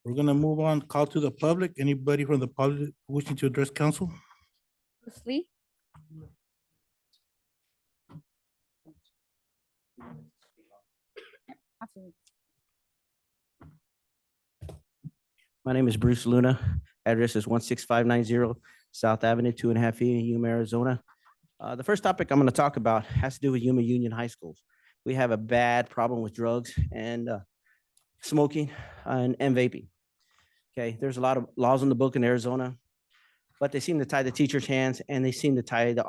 We're gonna move on, call to the public. Anybody from the public wishing to address council? Bruce Lee. My name is Bruce Luna. Address is 16590 South Avenue, 2.5 feet in Yuma, Arizona. The first topic I'm going to talk about has to do with Yuma Union High Schools. We have a bad problem with drugs and smoking and vaping. Okay, there's a lot of laws in the book in Arizona, but they seem to tie the teachers' hands and they seem to tie the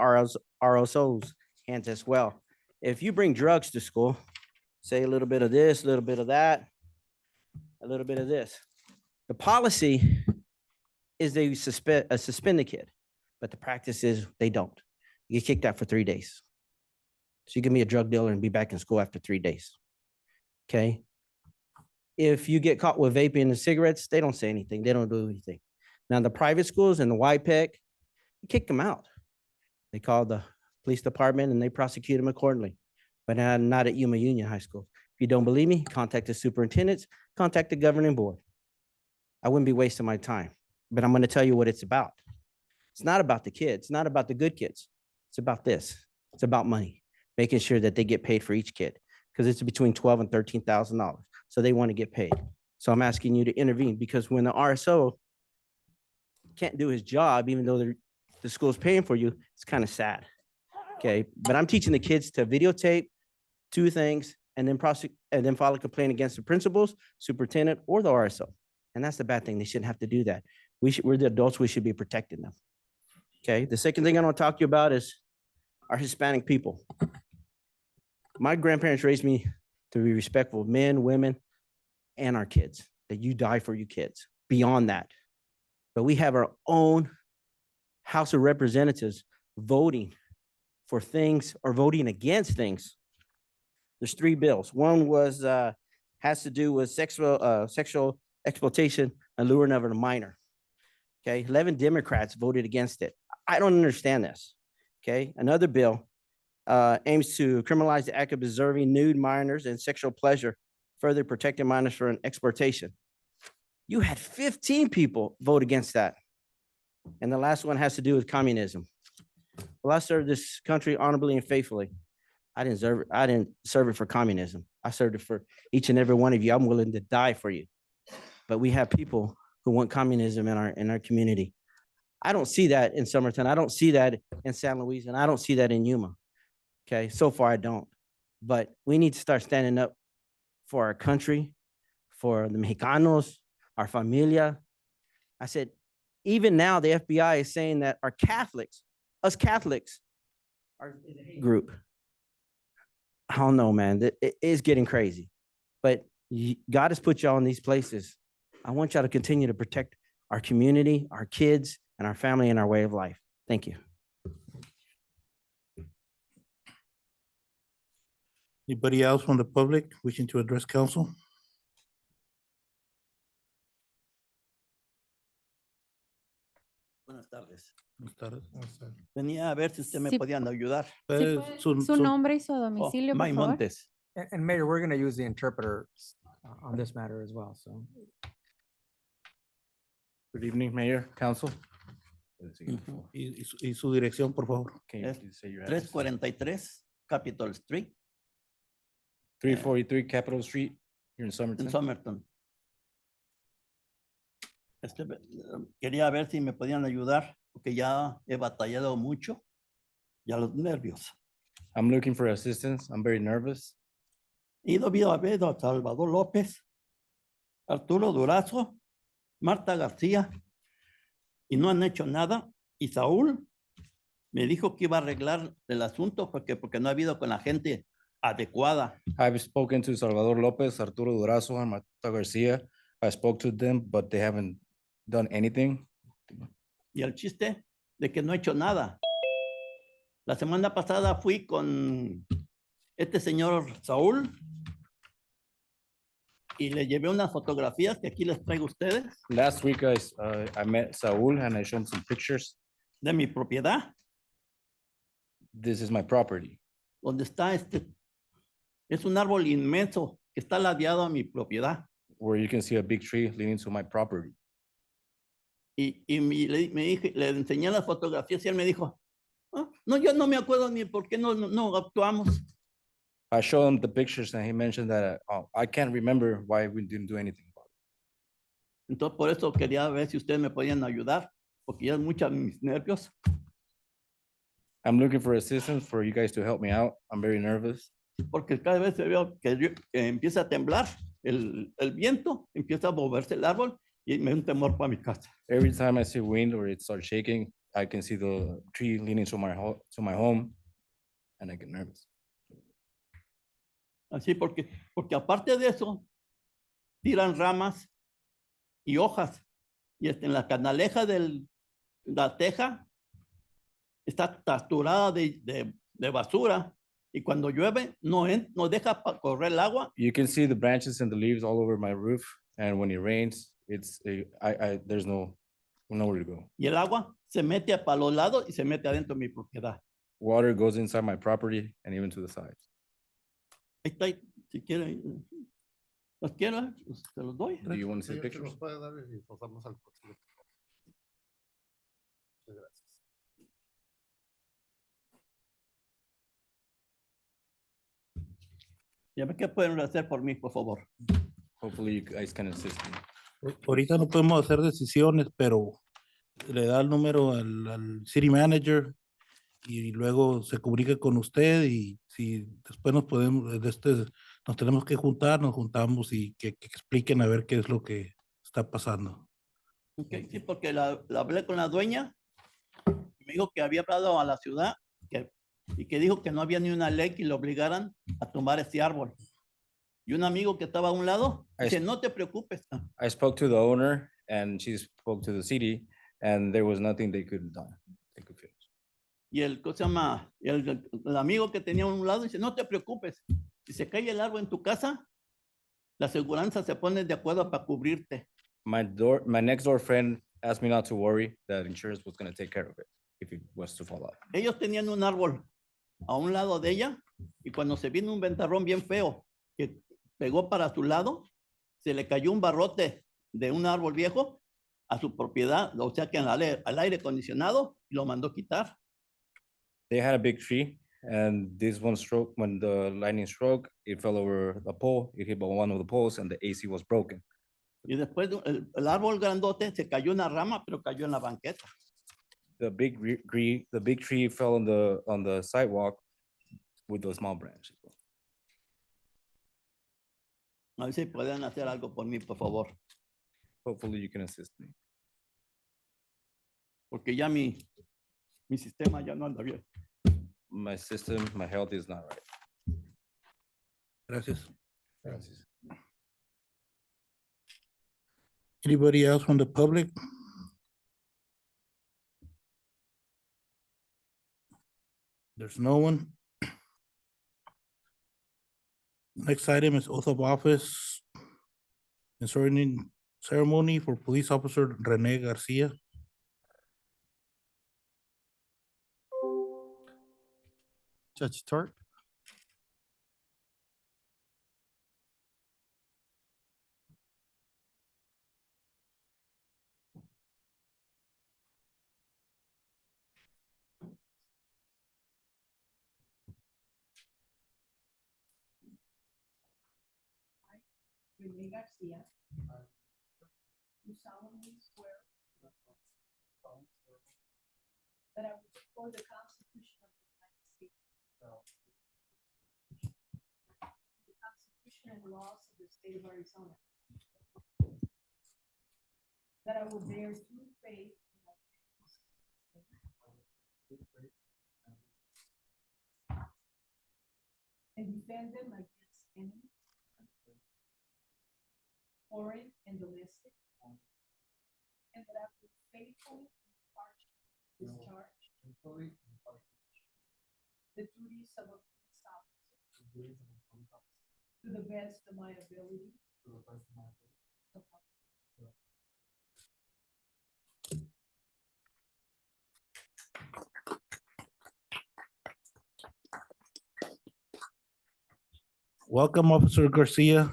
RSO's hands as well. If you bring drugs to school, say a little bit of this, a little bit of that, a little bit of this. The policy is they suspend the kid, but the practice is they don't. You get kicked out for 3 days. So you can be a drug dealer and be back in school after 3 days. Okay. If you get caught with vaping and cigarettes, they don't say anything. They don't do anything. Now the private schools and the YPEC, you kick them out. They call the police department and they prosecute them accordingly, but not at Yuma Union High School. If you don't believe me, contact the superintendents, contact the governing board. I wouldn't be wasting my time, but I'm going to tell you what it's about. It's not about the kids. It's not about the good kids. It's about this. It's about money, making sure that they get paid for each kid because it's between $12,000 and $13,000. So they want to get paid. So I'm asking you to intervene because when the RSO can't do his job, even though the school's paying for you, it's kind of sad. Okay. But I'm teaching the kids to videotape 2 things and then file a complaint against the principals, superintendent, or the RSO. And that's the bad thing. They shouldn't have to do that. We're the adults. We should be protecting them. Okay. The second thing I want to talk to you about is our Hispanic people. My grandparents raised me to be respectful of men, women, and our kids, that you die for your kids. Beyond that. But we have our own House of Representatives voting for things or voting against things. There's 3 bills. One was has to do with sexual exploitation and luring of a minor. Okay, 11 Democrats voted against it. I don't understand this. Okay, another bill aims to criminalize the act of observing nude minors and sexual pleasure, further protecting minors from exploitation. You had 15 people vote against that. And the last one has to do with communism. Well, I served this country honorably and faithfully. I didn't serve it for communism. I served it for each and every one of you. I'm willing to die for you. But we have people who want communism in our community. I don't see that in Somerton. I don't see that in San Luis, and I don't see that in Yuma. Okay, so far I don't. But we need to start standing up for our country, for the Mexicanos, our familia. I said, even now the FBI is saying that our Catholics, us Catholics, are a hate group. I don't know, man. It is getting crazy. But God has put y'all in these places. I want y'all to continue to protect our community, our kids, and our family and our way of life. Thank you. Anybody else from the public wishing to address council? Buenas tardes. Buenas tardes. Venía a ver si usted me Sí. podían ayudar. Sí, puede- su nombre y su domicilio, por May favor. Montes. And Mayor, we're going to use the interpreter on this matter as well, so. Good evening, Mayor, Council. Ujú. Y su dirección, por favor. Can you Es please say your address? 343 Capitol Street 343 Capitol Street, here in en Somerton. Somerton. Quería ver si me podían ayudar porque ya he batallado mucho y a los nervios. I'm looking for assistance. I'm very nervous. He ido a ver a Salvador López, Arturo Durazo, Marta García y no han hecho nada. Y Saúl me dijo que iba a arreglar el asunto porque no ha habido con la gente adecuada. I've spoken to Salvador Lopez, Arturo Durazo, and Marta Garcia. I spoke to them, but they haven't done anything. Y el chiste de que no he hecho nada. La semana pasada fui con este señor Saúl y le llevé unas fotografías que aquí les traigo a ustedes Last week, I met Saul and I showed him some pictures. de mi propiedad, This is my property. donde está es un árbol inmenso que está ladeado a mi propiedad. where you can see a big tree leading to my property. Le enseñé las fotografías y él me dijo, "Ah, no, yo no me acuerdo ni por qué no actuamos." I showed him the pictures and he mentioned that I can't remember why we didn't do anything about it. Entonces, por eso quería ver si ustedes me podían ayudar, porque ya es mucha mis nervios. I'm looking for assistance for you guys to help me out. I'm very nervous. Porque cada vez veo que empieza a temblar el viento, empieza a moverse el árbol y me da un temor para mi casa. Every time I see wind or it starts shaking, I can see the tree leaning to my home and I get nervous. Así porque aparte de eso, tiran ramas y hojas. Y en la canaleja de la teja está saturada de basura. Y cuando llueve, no deja correr el agua. You can see the branches and the leaves all over my roof. And when it rains, there's nowhere to go. Y el agua se mete para los lados y se mete adentro de mi propiedad. Water goes inside my property and even to the sides. Ahí está, si quieren, los quiero, se los doy. Do you want to see pictures? Ya ve qué pueden hacer por mí, por favor. Hopefully you guys can assist me. Ahorita no podemos hacer decisiones, pero le da el número al city manager y luego se comunica con usted y si después nos tenemos que juntar, nos juntamos y que expliquen a ver qué es lo que está pasando. Okay, sí, porque la hablé con la dueña y me dijo que había hablado a la ciudad y que dijo que no había ni una ley que le obligaran a tumbar ese árbol. Y un amigo que estaba a un lado dice, no te preocupes. I spoke to the owner and she spoke to the city and there was nothing they could finish. Y el amigo que tenía a un lado dice, no te preocupes. Si se cae el árbol en tu casa, la aseguranza se pone de acuerdo para cubrirte. My next door friend asked me not to worry, that insurance was going to take care of it if it was to fall out. Ellos tenían un árbol a un lado de ella y cuando se vino un ventarrón bien feo que pegó para su lado, se le cayó un barrote de un árbol viejo a su propiedad, o sea que al aire acondicionado y lo mandó quitar. They had a big tree and this one stroke, when the lightning struck, it fell over the pole, it hit one of the poles and the AC was broken. Y después el árbol grandote se cayó una rama, pero cayó en la banqueta. The big tree fell on the sidewalk with the small branch. A ver si pueden hacer algo por mí, por favor. Hopefully you can assist me. Porque ya mi sistema ya no anda bien. My system, my health is not right. Gracias. Gracias. Anybody else from the public? There's no one. Next item is oath of office and swearing ceremony for police officer Rene Garcia. Judge Torok. Rene Garcia. Do solemnly swear that I will support the Constitution of the United States, the Constitution and laws of the state of Arizona, that I will bear true faith and allegiance and defend them against enemies, foreign and domestic, and that I will faithfully and impartially discharge the duties of a police officer to the best of my ability. Welcome, Officer Garcia.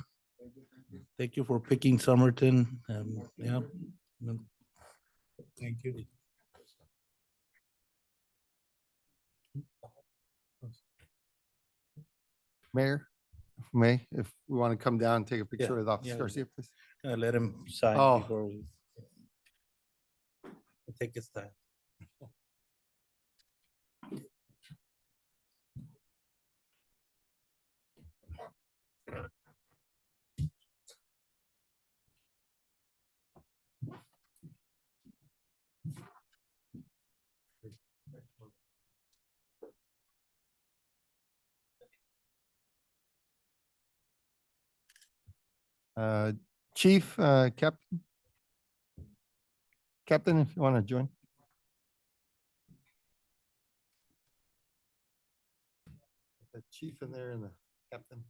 Thank you for picking Somerton. Yeah. Thank you. Mayor, if I may, if we want to come down and take a picture with yeah. Officer Garcia, please. Let him sign Oh. before we take his time. Chief, Captain. Captain, if you want to join. The chief in there and the captain.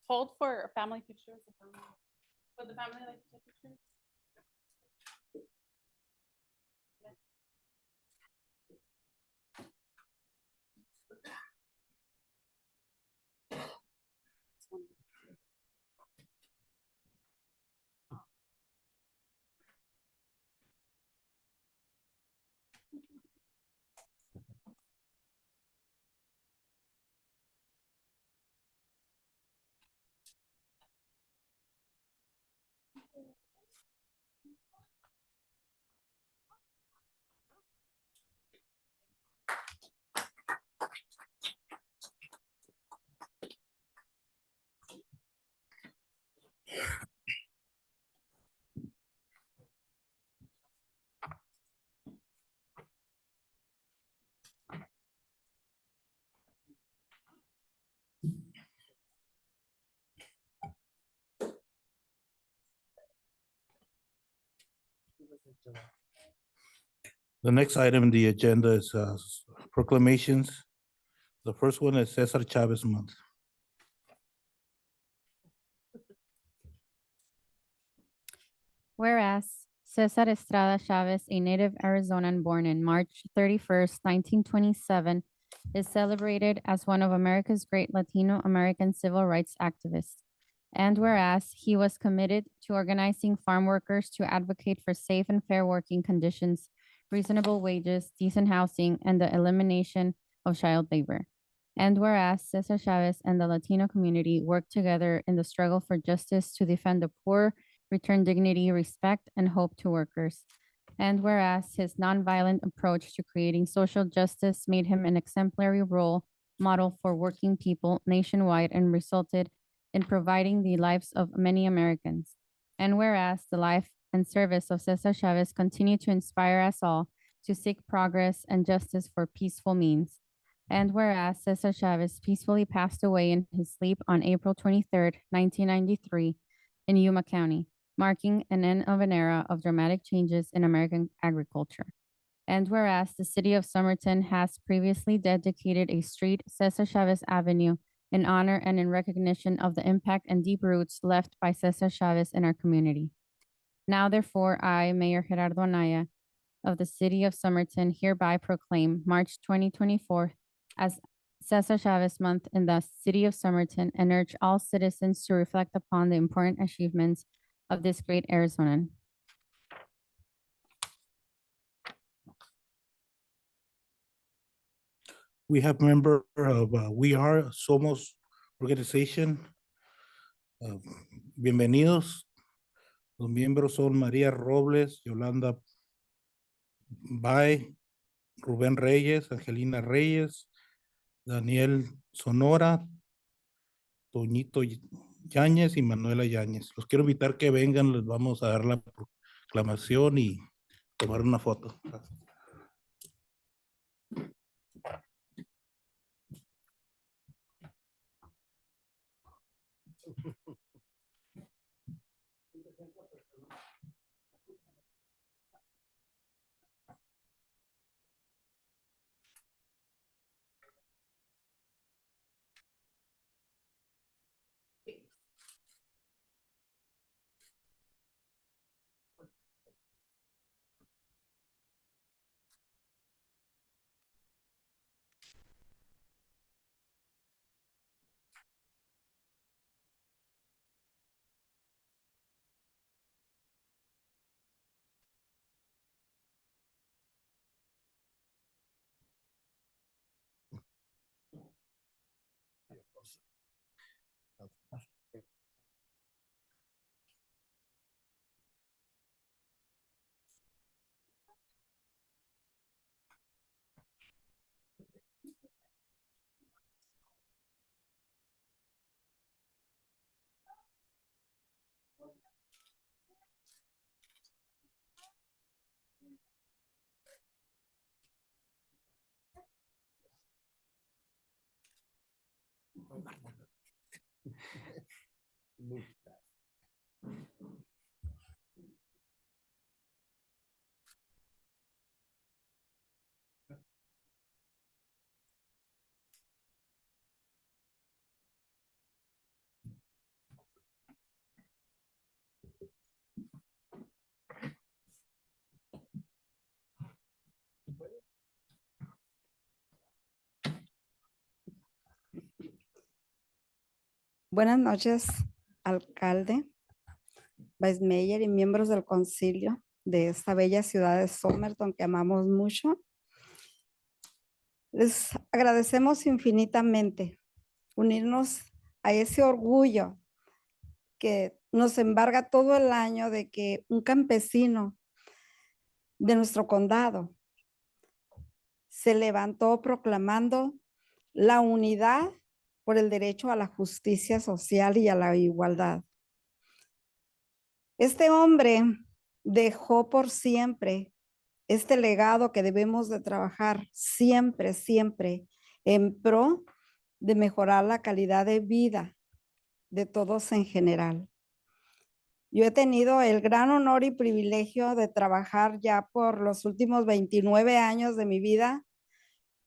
Hold for family pictures. Would the family like to take pictures? The next item on the agenda is proclamations. The first one is Cesar Chavez Month. Whereas Cesar Estrada Chavez, a native Arizonan born in March 31st, 1927, is celebrated as one of America's great Latino American civil rights activists. And whereas he was committed to organizing farm workers to advocate for safe and fair working conditions, reasonable wages, decent housing, and the elimination of child labor. And whereas Cesar Chavez and the Latino community worked together in the struggle for justice to defend the poor, return dignity, respect, and hope to workers. And whereas his nonviolent approach to creating social justice made him an exemplary role model for working people nationwide and resulted in providing the lives of many Americans. And whereas the life and service of Cesar Chavez continue to inspire us all to seek progress and justice for peaceful means. And whereas Cesar Chavez peacefully passed away in his sleep on April 23rd, 1993 in Yuma County, marking an end of an era of dramatic changes in American agriculture. And whereas the city of Somerton has previously dedicated a street, Cesar Chavez Avenue, in honor and in recognition of the impact and deep roots left by Cesar Chavez in our community. Now, therefore, I, Mayor Gerardo Anaya, of the city of Somerton, hereby proclaim March 2024 as Cesar Chavez Month in the city of Somerton and urge all citizens to reflect upon the important achievements of this great Arizonan. We have member of We Are Somos organization. Bienvenidos. Los miembros son María Robles, Yolanda Bay, Rubén Reyes, Angelina Reyes, Daniel Sonora, Toñito Yáñez y Manuela Yáñez. Los quiero invitar que vengan, les vamos a dar la proclamación y tomar una foto. Buenas noches, alcalde, vice mayor y miembros del concilio de esta bella ciudad de Somerton que amamos mucho. Les agradecemos infinitamente unirnos a ese orgullo que nos embarga todo el año de que un campesino de nuestro condado se levantó proclamando la unidad por el derecho a la justicia social y a la igualdad. Este hombre dejó por siempre este legado que debemos de trabajar siempre, siempre en pro de mejorar la calidad de vida de todos en general. Yo he tenido el gran honor y privilegio de trabajar ya por los últimos 29 años de mi vida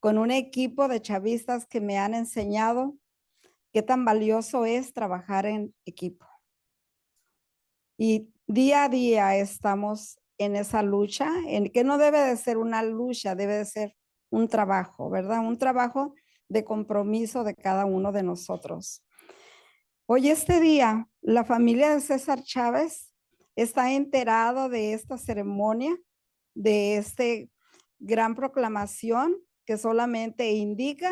con un equipo de chavistas que me han enseñado qué tan valioso es trabajar en equipo. Y día a día estamos en esa lucha, en que no debe de ser una lucha, debe de ser un trabajo, ¿verdad? Un trabajo de compromiso de cada uno de nosotros. Hoy este día, la familia de César Chávez está enterado de esta ceremonia, de este gran proclamación que solamente indica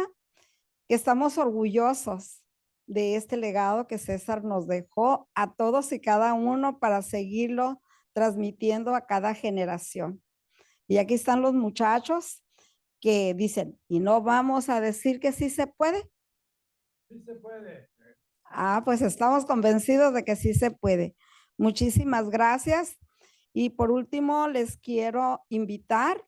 que estamos orgullosos de este legado que César nos dejó a todos y cada uno para seguirlo transmitiendo a cada generación. Y aquí están los muchachos que dicen, ¿y no vamos a decir que sí se puede? Sí se puede. Ah, pues estamos convencidos de que sí se puede. Muchísimas gracias. Y por último, les quiero invitar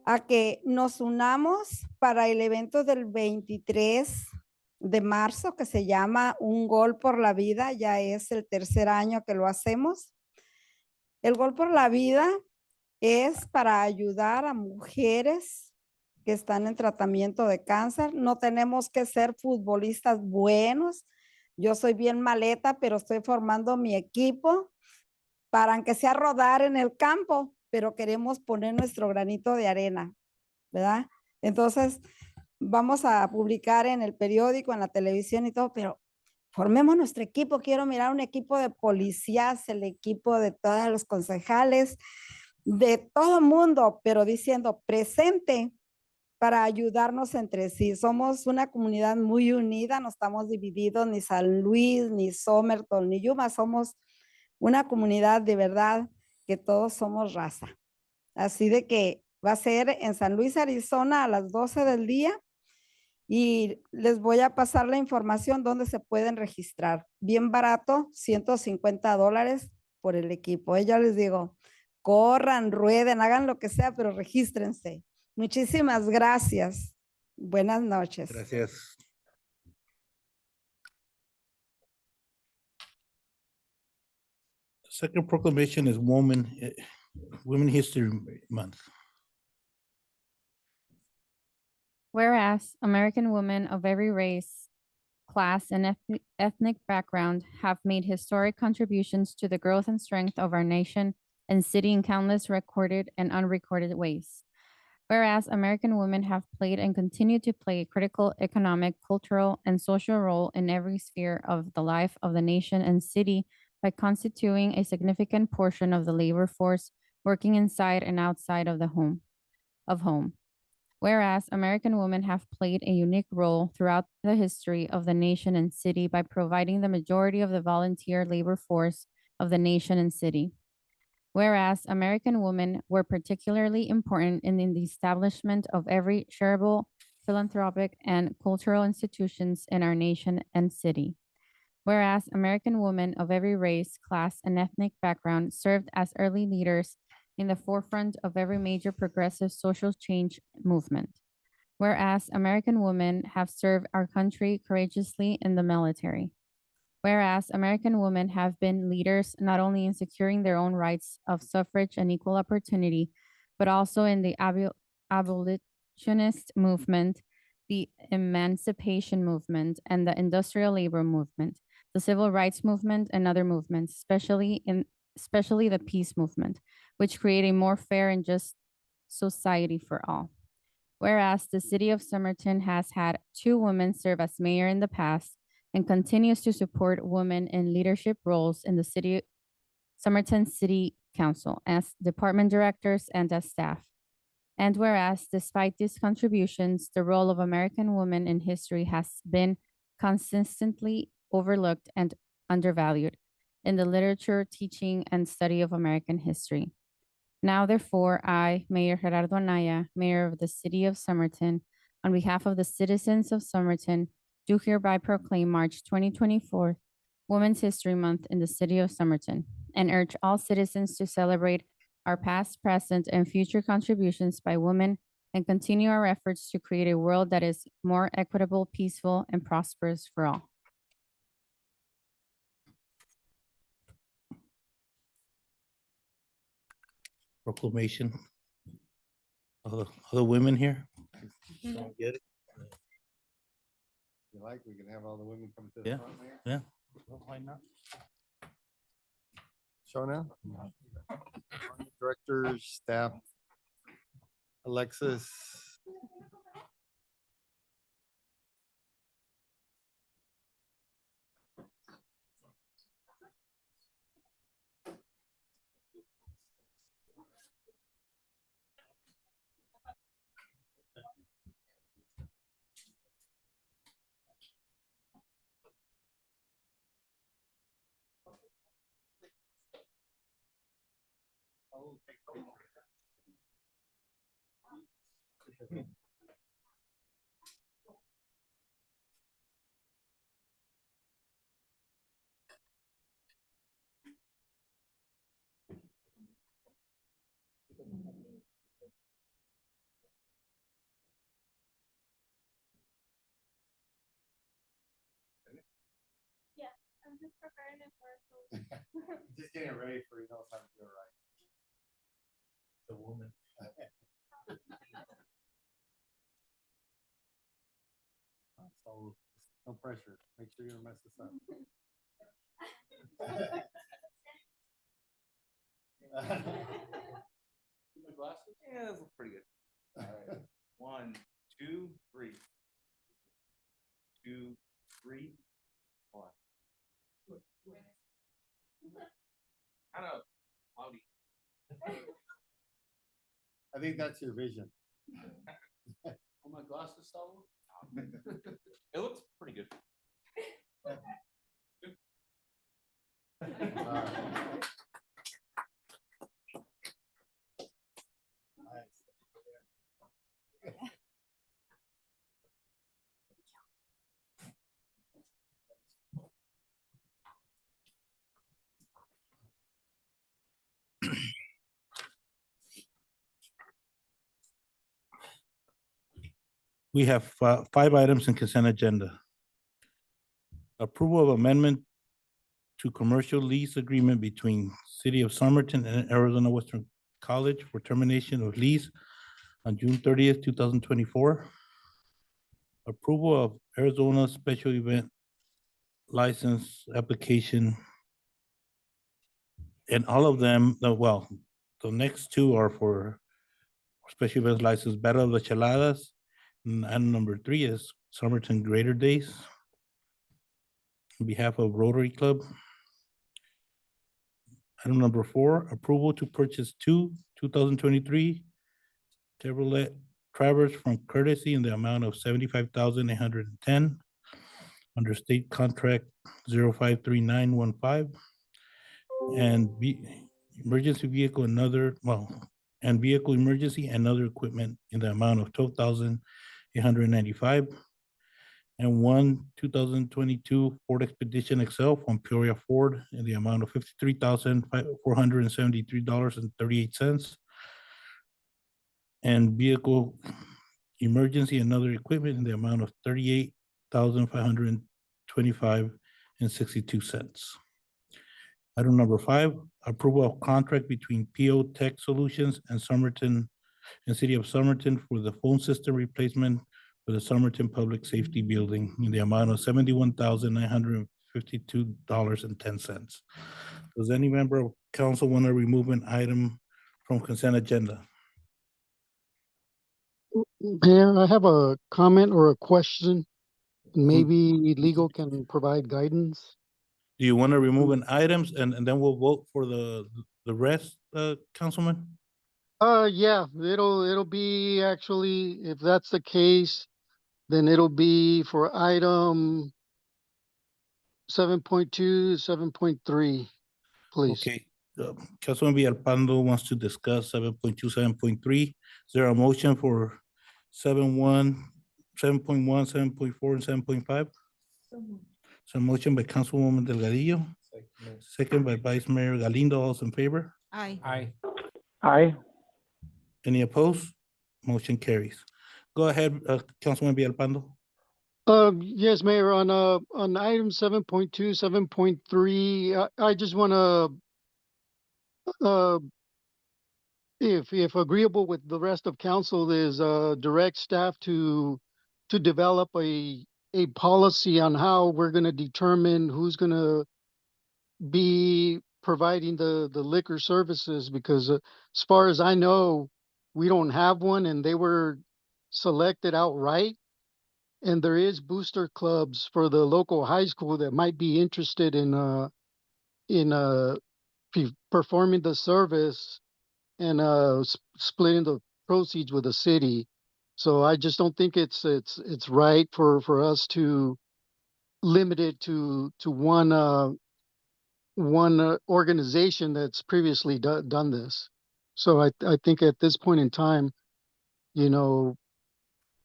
a que nos unamos para el evento del 23 de marzo que se llama Un Gol por la Vida. Ya es el tercer año que lo hacemos. El Gol por la Vida es para ayudar a mujeres que están en tratamiento de cáncer. No tenemos que ser futbolistas buenos. Yo soy bien maleta, pero estoy formando mi equipo para aunque sea rodar en el campo, pero queremos poner nuestro granito de arena, ¿verdad? Entonces, vamos a publicar en el periódico, en la televisión y todo, pero formemos nuestro equipo. Quiero mirar un equipo de policías, el equipo de todos los concejales, de todo el mundo, pero diciendo presente para ayudarnos entre sí. Somos una comunidad muy unida, no estamos divididos ni San Luis, ni Somerton, ni Yuma, somos una comunidad de verdad que todos somos raza. Así de que va a ser en San Luis, Arizona a las 12 del día y les voy a pasar la información donde se pueden registrar. Bien barato, $150 por el equipo. Ya les digo, corran, rueden, hagan lo que sea, pero regístrense. Muchísimas gracias. Buenas noches. Gracias. Second proclamation is Women History Month. Whereas American women of every race, class, and ethnic background have made historic contributions to the growth and strength of our nation and city in countless recorded and unrecorded ways. Whereas American women have played and continue to play a critical economic, cultural, and social role in every sphere of the life of the nation and city by constituting a significant portion of the labor force working inside and outside of home. Whereas American women have played a unique role throughout the history of the nation and city by providing the majority of the volunteer labor force of the nation and city. Whereas American women were particularly important in the establishment of every charitable, philanthropic, and cultural institutions in our nation and city. Whereas American women of every race, class, and ethnic background served as early leaders in the forefront of every major progressive social change movement. Whereas American women have served our country courageously in the military. Whereas American women have been leaders not only in securing their own rights of suffrage and equal opportunity, but also in the abolitionist movement, the emancipation movement, and the industrial labor movement, the civil rights movement, and other movements, especially the peace movement, which create a more fair and just society for all. Whereas the city of Somerton has had 2 women serve as mayor in the past and continues to support women in leadership roles in the city, Somerton City Council as department directors and as staff. And whereas despite these contributions, the role of American women in history has been consistently overlooked and undervalued in the literature, teaching, and study of American history. Now, therefore, I, Mayor Gerardo Anaya, Mayor of the City of Somerton, on behalf of the citizens of Somerton, do hereby proclaim March 2024 Women's History Month in the City of Somerton and urge all citizens to celebrate our past, present, and future contributions by women and continue our efforts to create a world that is more equitable, peaceful, and prosperous for all. Proclamation of the women here. Don't get it? If you like, we can have all the women come to the Yeah. front, Mayor. Yeah. Well, why not? Show now. Directors, staff. Alexis. I'm just preparing it for Just getting ready for, you know, time to do it right. The woman. So, no pressure. Make sure you don't mess this up. My glasses? Yeah, those look pretty good. All right. 1, 2, 3. 2, 3, 4. Kind of cloudy. I think that's your vision. Are my glasses still? It looks pretty good. We have 5 items in consent agenda. Approval of amendment to commercial lease agreement between City of Somerton and Arizona Western College for termination of lease on June 30th, 2024. Approval of Arizona special event license application. And all of them, well, the next 2 are for special events license, Battle of the Cheladas, and number 3 is Somerton Greater Days. On behalf of Rotary Club. Item number 4, approval to purchase 2 2023 Chevrolet Travers from Courtesy in the amount of 75,810 under state contract 053915. And emergency vehicle and other, and vehicle emergency and other equipment in the amount of 12,895. And one 2022 Ford Expedition XL from Peoria Ford in the amount of $53,473.38. And vehicle emergency and other equipment in the amount of $38,525.62. Item number 5, approval of contract between IPO Tech Solutions and Somerton and City of Somerton for the phone system replacement for the Somerton Public Safety Building in the amount of $71,952.10. Does any member of council want to remove an item from consent agenda? Mayor, I have a comment or a question. Maybe legal can provide guidance. Do you want to remove an items and then we'll vote for the rest, Councilman? Yeah, it'll be actually, if that's the case, then it'll be for item 7.2, 7.3, please. Okay, Councilman Villalpando wants to discuss 7.2, 7.3. Is there a motion for 7.1, 7.1, 7.4, and 7.5? So motion by Councilwoman Delgadillo, second by Vice Mayor Galindo. All in favor? Aye. Aye. Aye. Any opposed? Motion carries. Go ahead, Councilman Villalpando. Yes, Mayor, on item 7.2, 7.3, I just want to, if agreeable with the rest of council, is direct staff to develop a policy on how we're going to determine who's going to be providing the liquor services, because as far as I know, we don't have one, and they were selected outright. And there is booster clubs for the local high school that might be interested in performing the service and splitting the proceeds with the city. So I just don't think it's right for us to limit it to one organization that's previously done this. So I think at this point in time,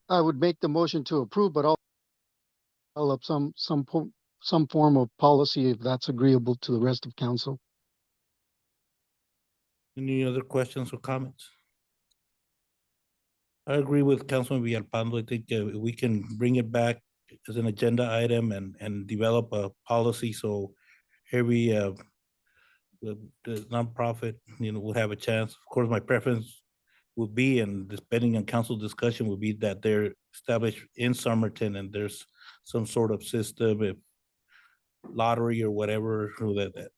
I would make the motion to approve, but I'll develop some form of policy if that's agreeable to the rest of council. Any other questions or comments? I agree with Councilman Villalpando. I think we can bring it back as an agenda item and develop a policy so every the nonprofit, will have a chance. Of course, my preference would be, and depending on council discussion, would be that they're established in Somerton and there's some sort of system, if lottery or whatever, so that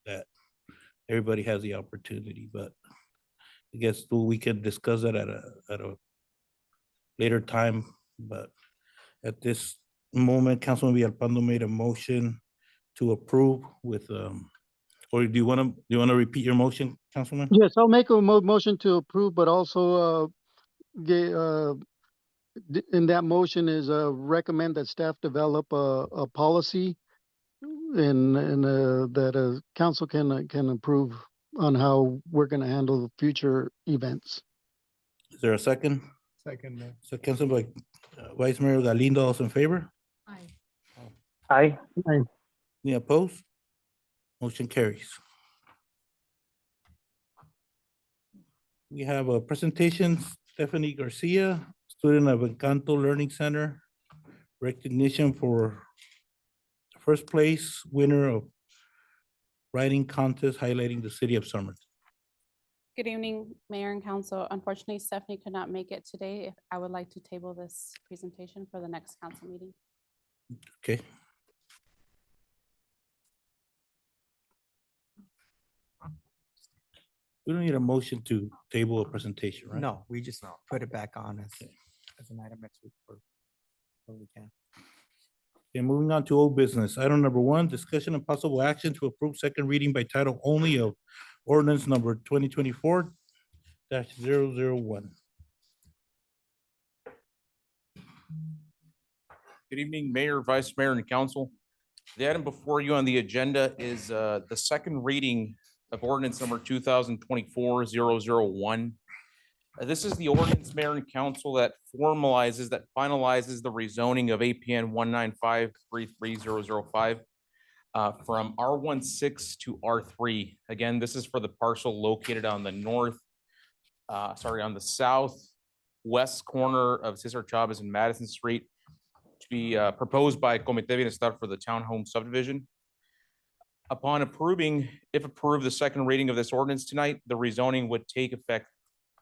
everybody has the opportunity. But I guess we can discuss that at a later time. But at this moment, Councilman Villalpando made a motion to approve with or do you want to repeat your motion, Councilman? Yes, I'll make a motion to approve, but also in that motion is recommend that staff develop a policy and that council can approve on how we're going to handle future events. Is there a second? Second, Mayor. So Council by Vice Mayor Galindo, all in favor? Aye. Aye. Any opposed? Motion carries. We have a presentation, Stephanie Garcia, student of Encanto Learning Center, recognition for first place winner of writing contest highlighting the city of Somerton. Good evening, Mayor and Council. Unfortunately, Stephanie could not make it today. I would like to table this presentation for the next council meeting. Okay. We don't need a motion to table a presentation, right? No, we just put it back on as an item next week when we can. Okay, moving on to old business. Item number 1, discussion and possible action to approve second reading by title only of ordinance number 2024-001. Good evening, Mayor, Vice Mayor, and Council. The item before you on the agenda is the second reading of ordinance number 2024-001. This is the ordinance, Mayor and Council, that finalizes the rezoning of APN 195-33005 from R16 to R3. Again, this is for the parcel located on the on the southwest corner of Cesar, Chavez, and Madison Street, to be proposed by Comité Bienestar for the townhome subdivision. Upon approving, if approved, the second reading of this ordinance tonight, the rezoning would take effect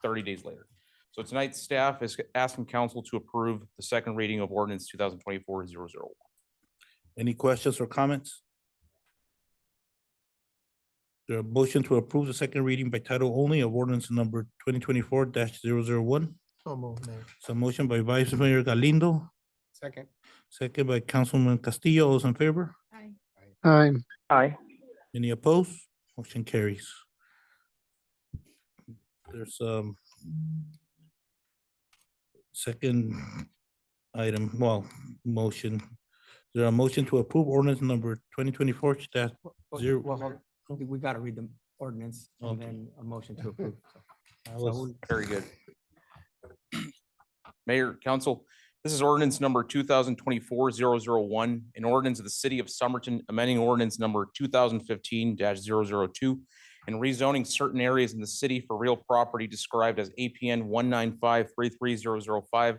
30 days later. So tonight, staff is asking council to approve the second reading of ordinance 2024-001. Any questions or comments? The motion to approve the second reading by title only of ordinance number 2024-001. So moved, Mayor. So motion by Vice Mayor Galindo, Second. second by Councilman Castillo. All those in favor? Aye. Aye. Any opposed? Motion carries. There's second item, motion. Is there a motion to approve ordinance number 2024 0? Well, hold on. We got to read the ordinance and Okay. then a motion to approve. Very good. Mayor, Council, this is ordinance number 2024-001, an ordinance of the City of Somerton, amending ordinance number 2015-002, and rezoning certain areas in the city for real property described as APN 195-33005,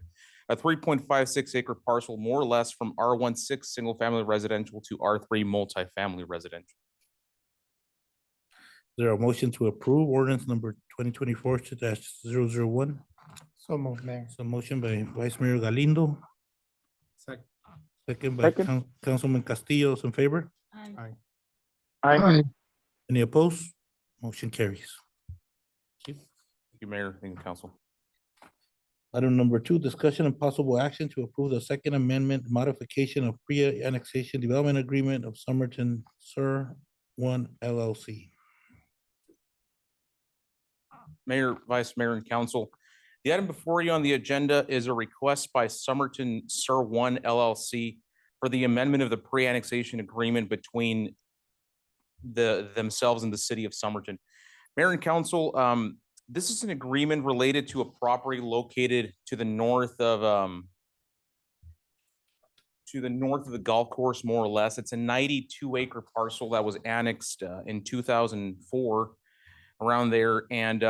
a 3.56 acre parcel more or less from R16 single family residential to R3 multifamily residential. Is there a motion to approve ordinance number 2024-001? So moved, Mayor. So motion by Vice Mayor Galindo, Second. second by Second. Councilman Castillo. Those in favor? Aye. Aye. Any opposed? Motion carries. Thank you, Mayor and Council. Item number 2, discussion and possible action to approve the second amendment modification of pre-annexation development agreement of Somerton Sur 1 LLC. Mayor, Vice Mayor, and Council. The item before you on the agenda is a request by Somerton Sur 1 LLC for the amendment of the pre-annexation agreement between themselves and the City of Somerton. Mayor and Council, this is an agreement related to a property located to the north of the golf course, more or less. It's a 92-acre parcel that was annexed in 2004, around there. And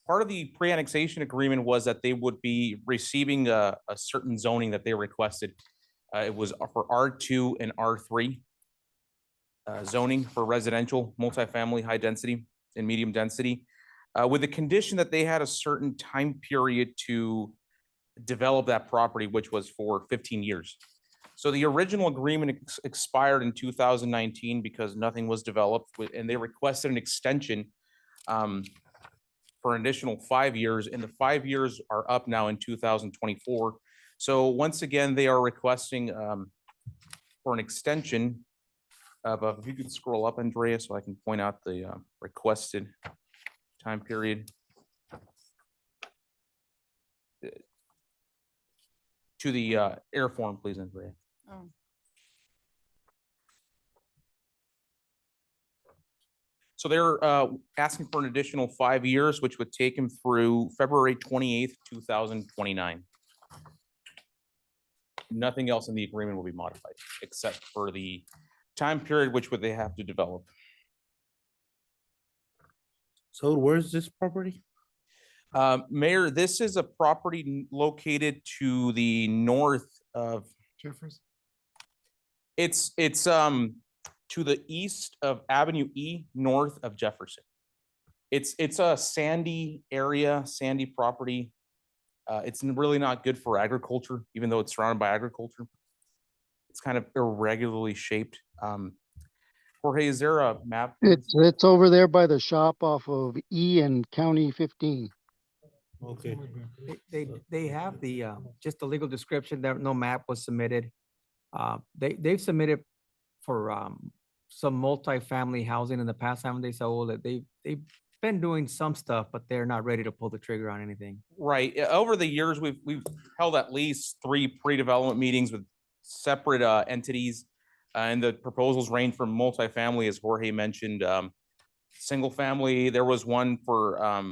part of the pre-annexation agreement was that they would be receiving a certain zoning that they requested. It was for R2 and R3 zoning for residential, multifamily, high density and medium density, with the condition that they had a certain time period to develop that property, which was for 15 years. So the original agreement expired in 2019 because nothing was developed, and they requested an extension for an additional 5 years, and the 5 years are up now in 2024. So once again, they are requesting for an extension of, if you could scroll up, Andrea, so I can point out the requested time period. To the air form, please, Andrea. Oh. So they're asking for an additional 5 years, which would take him through February 28th, 2029. Nothing else in the agreement will be modified, except for the time period which would they have to develop. So where's this property? Mayor, this is a property located to the north of, Jeffers. it's to the east of Avenue E, north of Jefferson. It's a sandy area, sandy property. It's really not good for agriculture, even though it's surrounded by agriculture. It's kind of irregularly shaped. Jorge, is there a map? It's over there by the shop off of E and County 15. Okay. They have the, just the legal description, there, no map was submitted. They've submitted for some multifamily housing in the past, haven't they, Saul? That they've been doing some stuff, but they're not ready to pull the trigger on anything. Right. Over the years, we've held at least 3 pre-development meetings with separate entities. And the proposals range from multifamily, as Jorge mentioned, single family. There was one for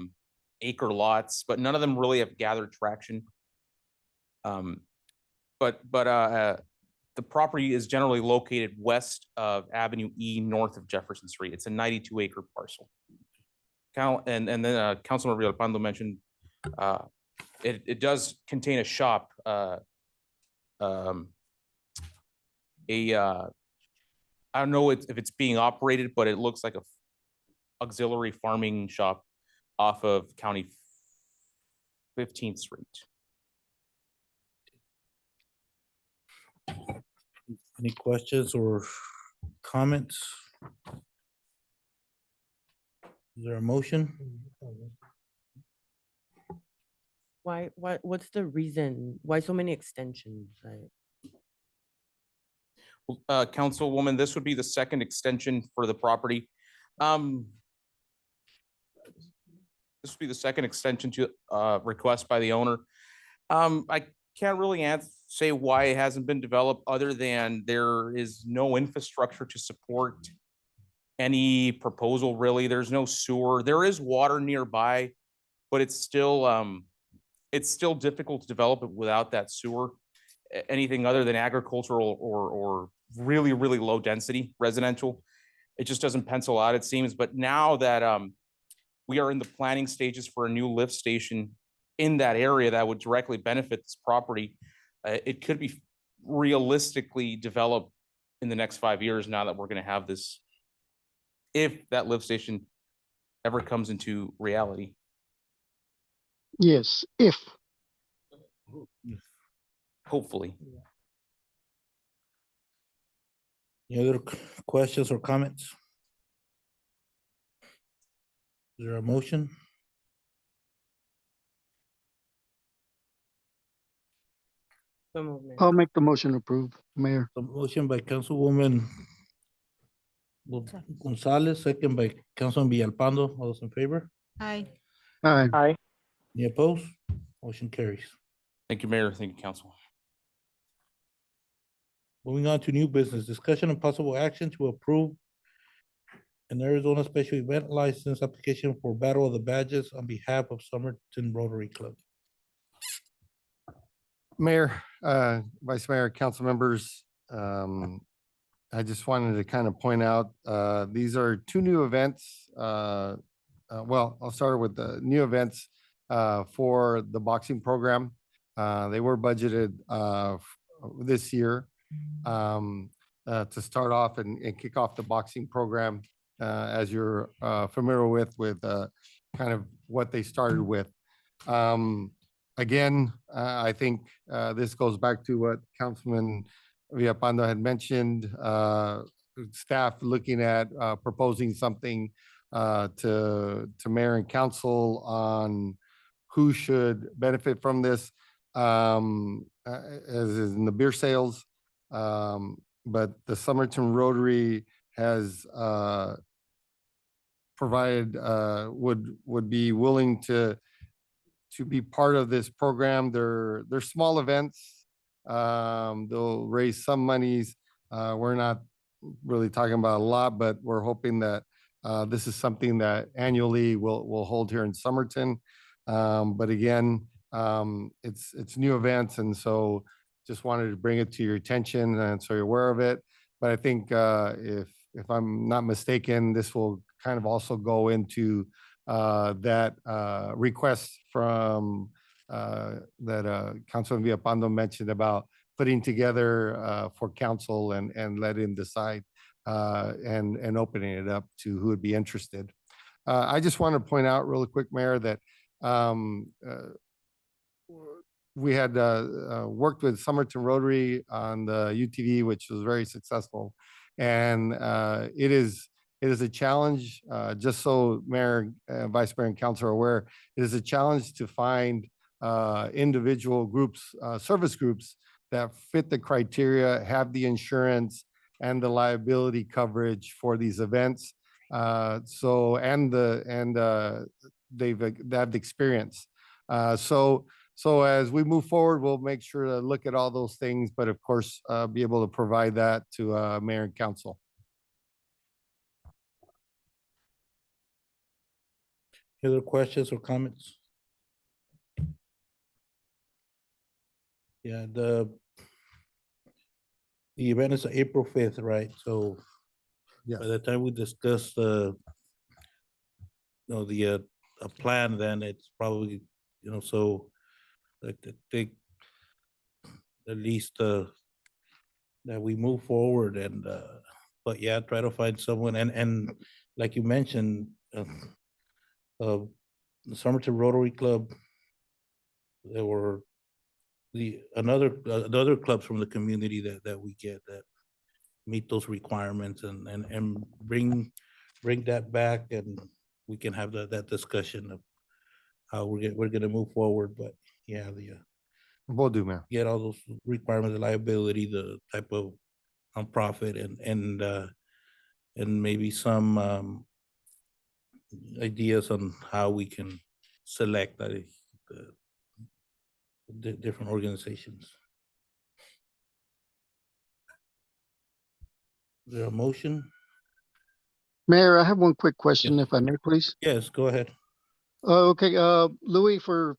acre lots, but none of them really have gathered traction. But the property is generally located west of Avenue E, north of Jefferson Street. It's a 92-acre parcel. And then Councilman Villalpando mentioned it does contain a shop, I don't know if it's being operated, but it looks like a auxiliary farming shop off of County 15th Street. Any questions or comments? Is there a motion? What's the reason? Why so many extensions? Councilwoman, this would be the second extension for the property. This would be the second extension to request by the owner. I can't really say why it hasn't been developed other than there is no infrastructure to support any proposal really. There's no sewer. There is water nearby, but it's still difficult to develop it without that sewer. Anything other than agricultural or really low density residential, it just doesn't pencil out, it seems. But now that we are in the planning stages for a new lift station in that area that would directly benefit this property, it could be realistically developed in the next 5 years now that we're going to have this, if that lift station ever comes into reality. Yes, if. Hopefully. Any other questions or comments? Is there a motion? I'll make the motion to approve, Mayor. A motion by Councilwoman Gonzalez, second by Councilman Villalpando. All those in favor? Aye. Aye. Aye. Any opposed? Motion carries. Thank you, Mayor. Thank you, Council. Moving on to new business, discussion and possible action to approve an Arizona special event license application for Battle of the Badges on behalf of Somerton Rotary Club. Mayor, Vice Mayor, council members, I just wanted to kind of point out, these are two new events. Well, I'll start with the new events for the boxing program. They were budgeted this year to start off and kick off the boxing program, as you're familiar with kind of what they started with. Again, I think this goes back to what Councilman Villalpando had mentioned, staff looking at proposing something to mayor and council on who should benefit from this, as is in the beer sales. But the Somerton Rotary has provided, would be willing to be part of this program. They're small events. They'll raise some monies. We're not really talking about a lot, but we're hoping that this is something that annually we'll hold here in Somerton. But again, it's new events, and so just wanted to bring it to your attention, and so you're aware of it. But I think if I'm not mistaken, this will kind of also go into that request from that Councilman Villalpando mentioned about putting together for council and let him decide and opening it up to who would be interested. I just want to point out really quick, Mayor, that we had worked with Somerton Rotary on the UTV, which was very successful. And it is a challenge, just so Mayor, Vice Mayor and Council are aware, it is a challenge to find individual groups, service groups that fit the criteria, have the insurance and the liability coverage for these events. They have the experience. So So as we move forward, we'll make sure to look at all those things, but of course, be able to provide that to mayor and council. Any other questions or comments? Yeah, the event is April 5th, right? So Yes. by the time we discuss the a plan, then it's probably, so like I think at least that we move forward and but yeah, try to find someone and like you mentioned, the Somerton Rotary Club, there were other clubs from the community that we get that meet those requirements and bring that back, and we can have that discussion of how we're gonna move forward. But yeah, Will do, man. get all those requirements, the liability, the type of nonprofit, and maybe some ideas on how we can select the different organizations. Is there a motion? Mayor, I have one quick question, if I may, please. Yes, go ahead. Okay, Louis, for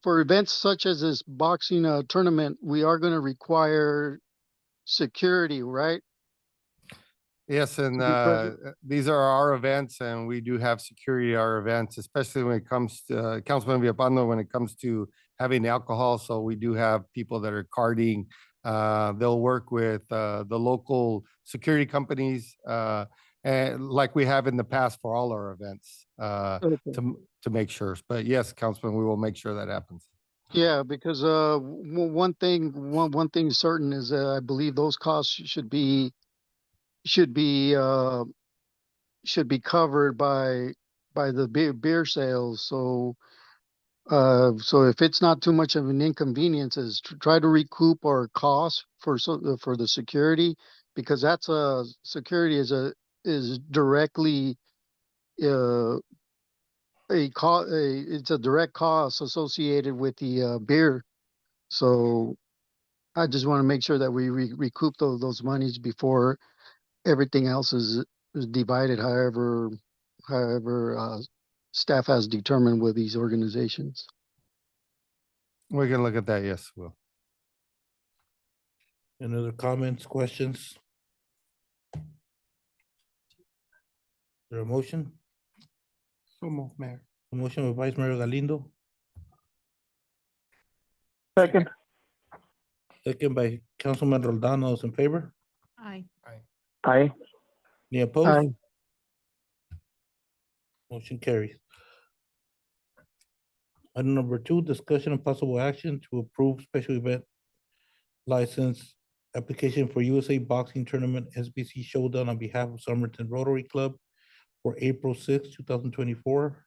events such as this boxing tournament, we are going to require security, right? Yes, and To be present. these are our events, and we do have security at our events, especially when it comes to Councilman Villapando, when it comes to having alcohol. So we do have people that are carding. They'll work with the local security companies, and like we have in the past for all our events, Okay. to make sure. But yes, Councilman, we will make sure that happens. Yeah, because one thing certain is I believe those costs should be covered by the beer sales. So if it's not too much of an inconvenience, is to try to recoup our costs for the security, because that's security is directly it's a direct cost associated with the beer. So I just want to make sure that we recoup those monies before everything else is divided, however staff has determined with these organizations. We can look at that. Yes, Will. Any other comments, questions? Is there a motion? So move, Mayor. A motion by Vice Mayor Galindo, Second. second by Councilman Roldan. All those in favor? Aye. Aye. Any opposed? Aye. Motion carries. Item number 2, discussion and possible action to approve special event license application for USA Boxing Tournament SBC Showdown on behalf of Somerton Rotary Club for April 6, 2024,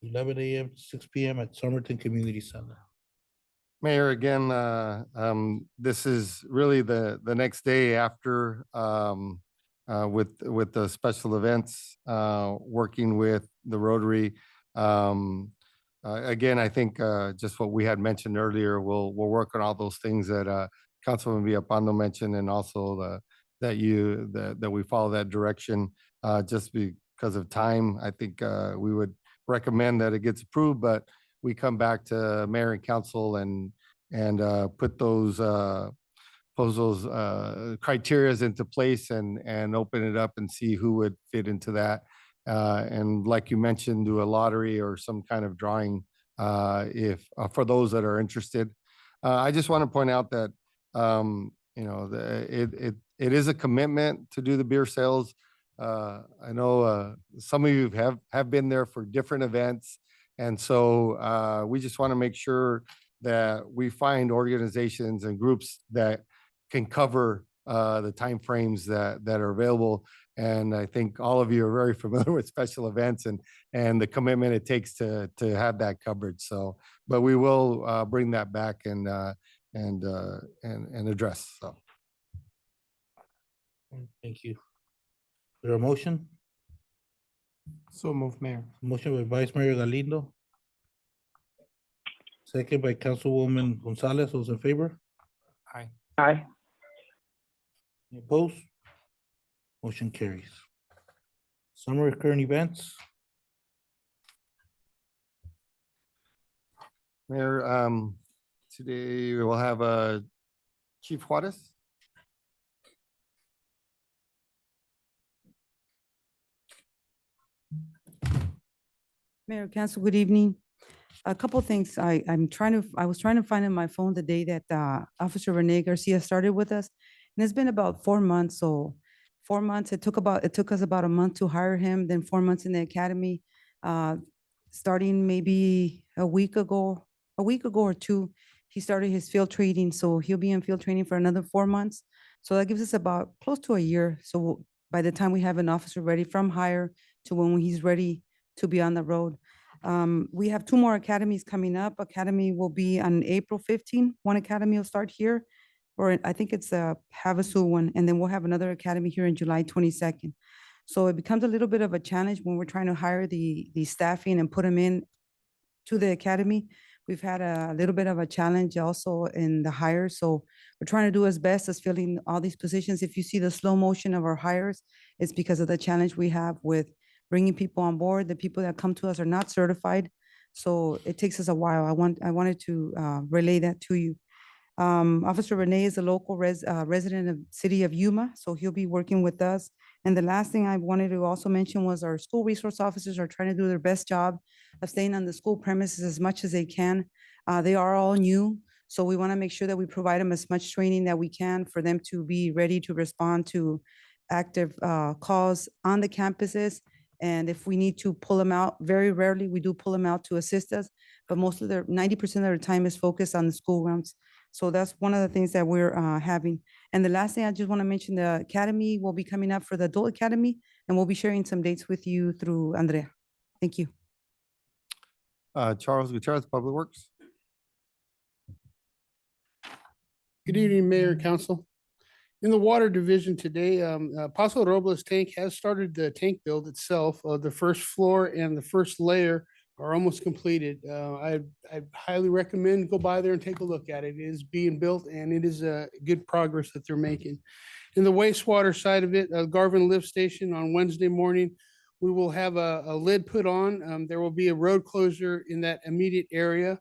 11 a.m. to 6 p.m. at Somerton Community Center. Mayor, again, this is really the next day after with the special events, working with the Rotary. Again, I think just what we had mentioned earlier, we'll work on all those things that Councilman Villapando mentioned, and also that we follow that direction. Just because of time, I think we would recommend that it gets approved, but we come back to mayor and council and put those criterias into place and open it up and see who would fit into that. And like you mentioned, do a lottery or some kind of drawing if for those that are interested. I just want to point out that it is a commitment to do the beer sales. I know some of you have been there for different events, and so we just want to make sure that we find organizations and groups that can cover the timeframes that are available. And I think all of you are very familiar with special events and the commitment it takes to have that coverage. So, but we will bring that back and address. So, Thank you. Is there a motion? So move, Mayor. Motion by Vice Mayor Galindo, Second by Councilwoman Gonzalez. Those in favor? Aye. Aye. Any opposed? Motion carries. Summer recurring events. Mayor, today we will have Chief Juarez. Mayor, Council, good evening. A couple of things I was trying to find in my phone the day that Officer Rene Garcia started with us. And it's been about 4 months, so 4 months, it took us about a month to hire him, then 4 months in the academy. Starting maybe a week ago or two, he started his field training, so he'll be in field training for another 4 months. So that gives us about close to a year. So by the time we have an officer ready from hire to when he's ready to be on the road. We have 2 more academies coming up. Academy will be on April 15. One academy will start here, or I think it's a Havasu one, and then we'll have another academy here in July 22nd. So it becomes a little bit of a challenge when we're trying to hire the staffing and put them in to the academy. We've had a little bit of a challenge also in the hire, so we're trying to do as best as filling all these positions. If you see the slow motion of our hires, it's because of the challenge we have with bringing people on board. The people that come to us are not certified, so it takes us a while. I wanted to relay that to you. Officer Rene is a local resident of City of Yuma, so he'll be working with us. And the last thing I wanted to also mention was our school resource officers are trying to do their best job of staying on the school premises as much as they can. They are all new, so we want to make sure that we provide them as much training that we can for them to be ready to respond to active calls on the campuses. And if we need to pull them out, very rarely we do pull them out to assist us, but most of 90% of their time is focused on the school rounds. So that's one of the things that we're having. And the last thing I just want to mention, the academy will be coming up for the adult academy, and we'll be sharing some dates with you through Andrea. Thank you. Charles Gutierrez, Public Works. Good evening, Mayor and Council. In the water division today, Paso Robles tank has started the tank build itself. The first floor and the first layer are almost completed. I highly recommend go by there and take a look at it. It is being built and it is a good progress that they're making. In the wastewater side of it, Garvin Lift Station on Wednesday morning, we will have a lid put on. There will be a road closure in that immediate area.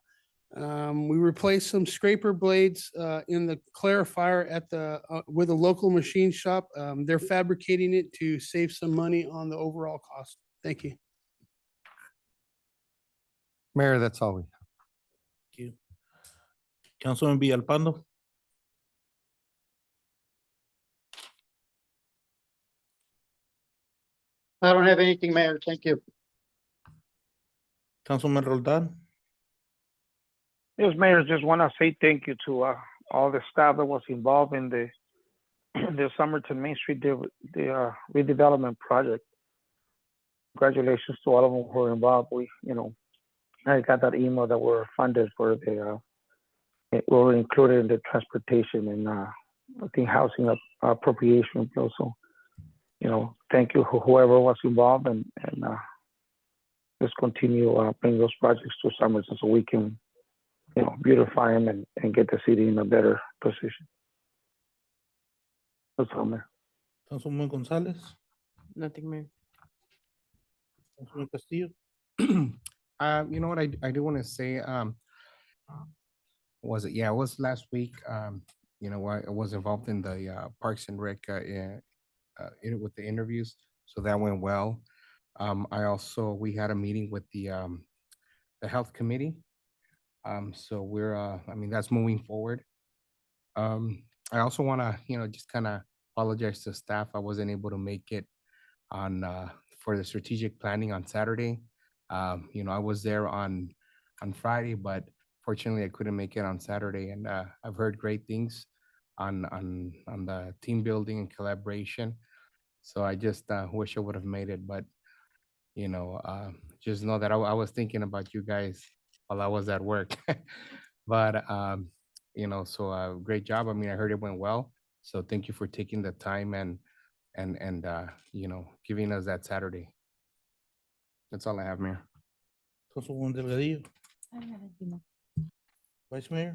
We replaced some scraper blades in the clarifier at with a local machine shop. They're fabricating it to save some money on the overall cost. Thank you. Mayor, that's all we have. Thank you. Councilman Villalpando. I don't have anything, Mayor. Thank you. Councilman Roldan. Yes, Mayor, just want to say thank you to all the staff that was involved in the Somerton Main Street redevelopment project. Congratulations to all of them who were involved. I got that email that we're funded for we were included in the transportation and I think housing appropriation bill. So, thank you whoever was involved and just continue bring those projects to Somerton so we can beautify them and get the city in a better position. That's all, Mayor. Councilman Gonzalez. Nothing, Mayor. Councilman Castillo. You know what I do want to say, was it? Yeah, it was last week. I was involved in the Parks and Rec with the interviews, so that went well. We had a meeting with the health committee. So we're, that's moving forward. I also want to, just kind of apologize to staff. I wasn't able to make it for the strategic planning on Saturday. I was there on Friday, but fortunately I couldn't make it on Saturday. And I've heard great things on the team building and collaboration. So I just wish I would have made it, but just know that I was thinking about you guys while I was at work. But so great job. I heard it went well. So thank you for taking the time and giving us that Saturday. That's all I have, Mayor. Councilwoman Delgadillo. Vice Mayor?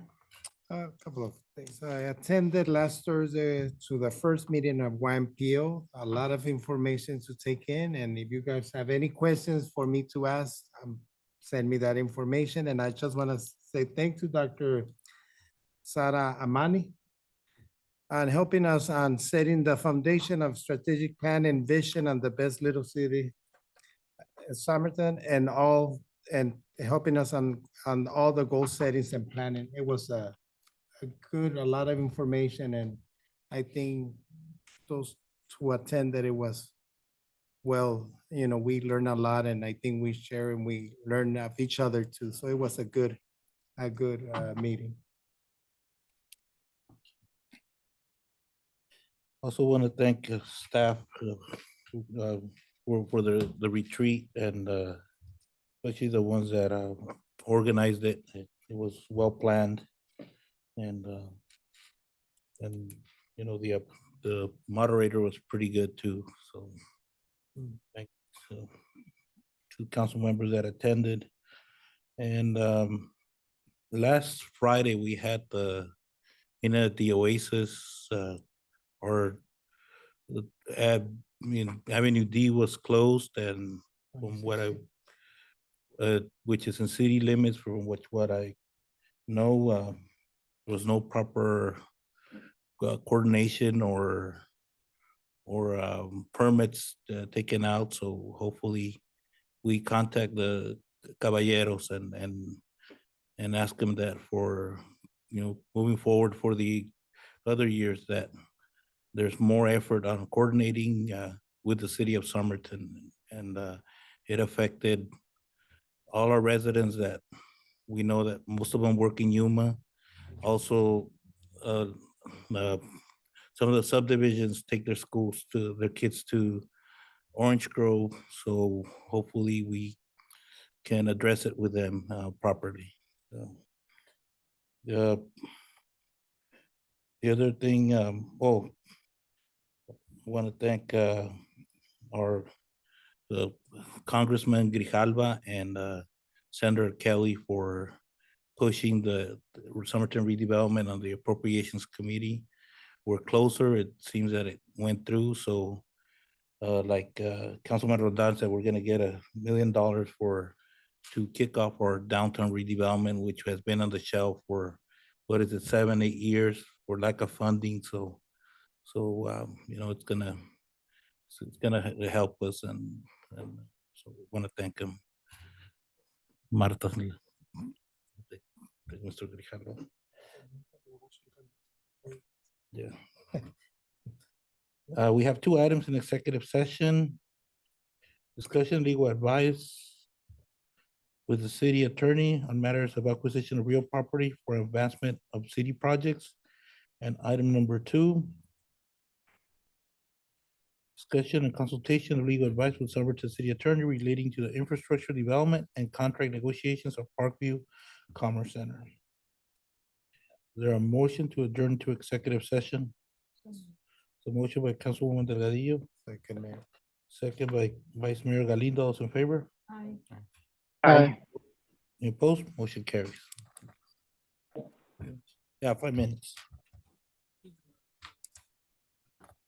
A couple of things. I attended last Thursday to the first meeting of YMPO. A lot of information to take in, and if you guys have any questions for me to ask, send me that information. And I just want to say thank you, Dr. Sara Amani, on helping us on setting the foundation of strategic plan and vision on the best little city, Somerton, and helping us on all the goal settings and planning. It was a lot of information, and I think those who attended, it was, well, we learned a lot, and I think we share and we learn of each other too. So it was a good meeting. Also want to thank staff for the retreat, and especially the ones that organized it. It was well planned, and the moderator was pretty good too. So thanks to council members that attended. And last Friday we had the Oasis, or Avenue D was closed, and from what which is in city limits, from what I know, there was no proper coordination or permits taken out. So hopefully we contact the caballeros and ask them that for moving forward for the other years, that there's more effort on coordinating with the city of Somerton. And it affected all our residents that we know that most of them work in Yuma. Also, some of the subdivisions take their kids to Orange Grove. So hopefully we can address it with them properly. The other thing, I want to thank the Congressman Grijalva and Senator Kelly for pushing the Somerton redevelopment on the Appropriations Committee. We're closer. It seems that it went through. So like Councilman Rodan said, we're going to get $1 million to kick off our downtown redevelopment, which has been on the shelf for, 7, 8 years for lack of funding. So it's gonna help us, and so we want to thank him. Marta, Mr. Grijalva. Yeah. We have 2 items in executive session. Discussion legal advice with the city attorney on matters of acquisition of real property for advancement of city projects. And item number 2, discussion and consultation of legal advice with Somerton City Attorney relating to the infrastructure development and contract negotiations of Parkview Commerce Center. Is there a motion to adjourn to executive session? So motion by Councilwoman Delgadillo. Second, Mayor. Second by Vice Mayor Galindo. Those in favor? Aye. Aye. Any opposed? Motion carries. Yeah, 5 minutes.